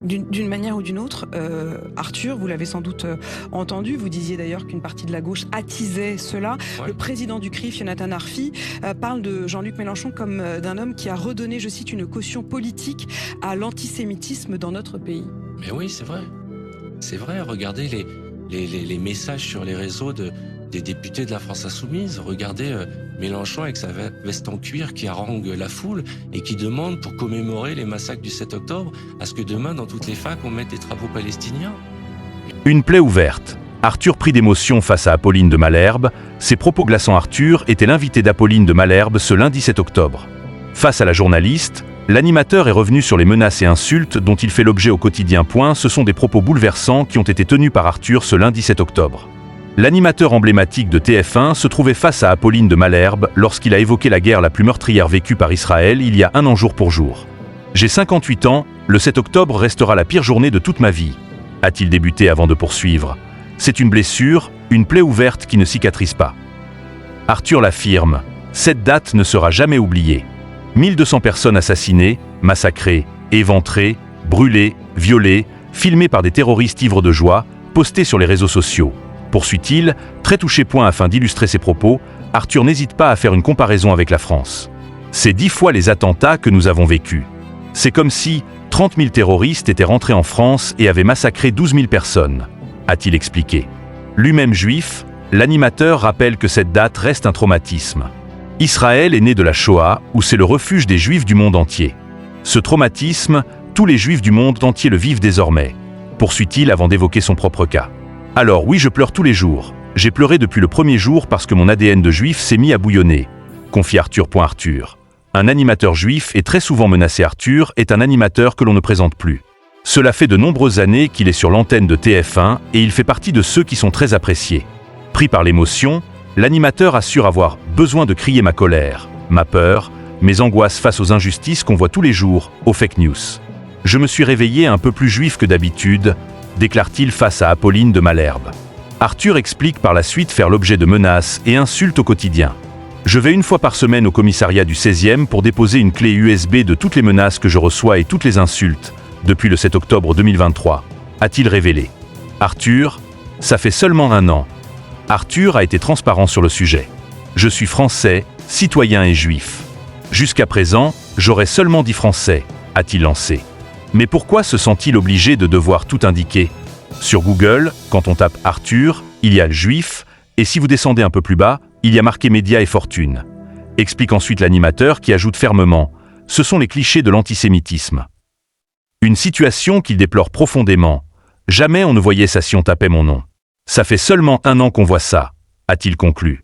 D'une manière ou d'une autre, Arthur, vous l'avez sans doute entendu, vous disiez d'ailleurs qu'une partie de la gauche attisait cela. Ouais. Le président du CRIF, Jonathan Arfi, parle de Jean-Luc Mélenchon comme d'un homme qui a redonné, je cite, une caution politique à l'antisémitisme dans notre pays. Mais oui, c'est vrai. C'est vrai, regardez les messages sur les réseaux des députés de la France Insoumise. Regardez Mélenchon avec sa veste en cuir qui harangue la foule et qui demande, pour commémorer les massacres du 7 octobre, à ce que demain, dans toutes les facs, on mette des drapeaux palestiniens. Une plaie ouverte. Arthur prit d'émotion face à Apolline de Malherbe. Ses propos glaçants. Arthur était l'invité d'Apolline de Malherbe ce lundi 7 octobre. Face à la journaliste, l'animateur est revenu sur les menaces et insultes dont il fait l'objet au quotidien. Ce sont des propos bouleversants qui ont été tenus par Arthur ce lundi 7 octobre. L'animateur emblématique de TF1 se trouvait face à Apolline de Malherbe lorsqu'il a évoqué la guerre la plus meurtrière vécue par Israël il y a 1 an jour pour jour. « J'ai 58 ans, le 7 octobre restera la pire journée de toute ma vie », a-t-il débuté avant de poursuivre. C'est une blessure, une plaie ouverte qui ne cicatrise pas. Arthur l'affirme, cette date ne sera jamais oubliée. 1200 personnes assassinées, massacrées, éventrées, brûlées, violées, filmées par des terroristes ivres de joie, postées sur les réseaux sociaux. Poursuit-il, très touché. Afin d'illustrer ses propos, Arthur n'hésite pas à faire une comparaison avec la France. C'est 10 fois les attentats que nous avons vécus. C'est comme si 30 000 terroristes étaient rentrés en France et avaient massacré 12 000 personnes, a-t-il expliqué. Lui-même juif, l'animateur rappelle que cette date reste un traumatisme. Israël est né de la Shoah, où c'est le refuge des Juifs du monde entier. Ce traumatisme, tous les Juifs du monde entier le vivent désormais, poursuit-il avant d'évoquer son propre cas. Alors oui, je pleure tous les jours. J'ai pleuré depuis le premier jour parce que mon ADN de Juif s'est mis à bouillonner, confie Arthur. Arthur, un animateur juif est très souvent menacé. Arthur est un animateur que l'on ne présente plus. Cela fait de nombreuses années qu'il est sur l'antenne de TF1 et il fait partie de ceux qui sont très appréciés. Pris par l'émotion, l'animateur assure avoir besoin de crier ma colère, ma peur, mes angoisses face aux injustices qu'on voit tous les jours, aux fake news. Je me suis réveillé un peu plus juif que d'habitude, déclare-t-il face à Apolline de Malherbe. Arthur explique par la suite faire l'objet de menaces et insultes au quotidien. Je vais 1 fois par semaine au commissariat du 16e pour déposer une clé USB de toutes les menaces que je reçois et toutes les insultes, depuis le 7 octobre 2023, a-t-il révélé. Arthur, ça fait seulement 1 an. Arthur a été transparent sur le sujet. Je suis français, citoyen et juif. Jusqu'à présent, j'aurais seulement dit français, a-t-il lancé. Mais pourquoi se sent-il obligé de devoir tout indiquer? Sur Google, quand on tape Arthur, il y a juif, et si vous descendez un peu plus bas, il y a marqué médias et fortune. Explique ensuite l'animateur qui ajoute fermement, ce sont les clichés de l'antisémitisme. Une situation qu'il déplore profondément. Jamais on ne voyait ça si on tapait mon nom. Ça fait seulement 1 an qu'on voit ça, a-t-il conclu.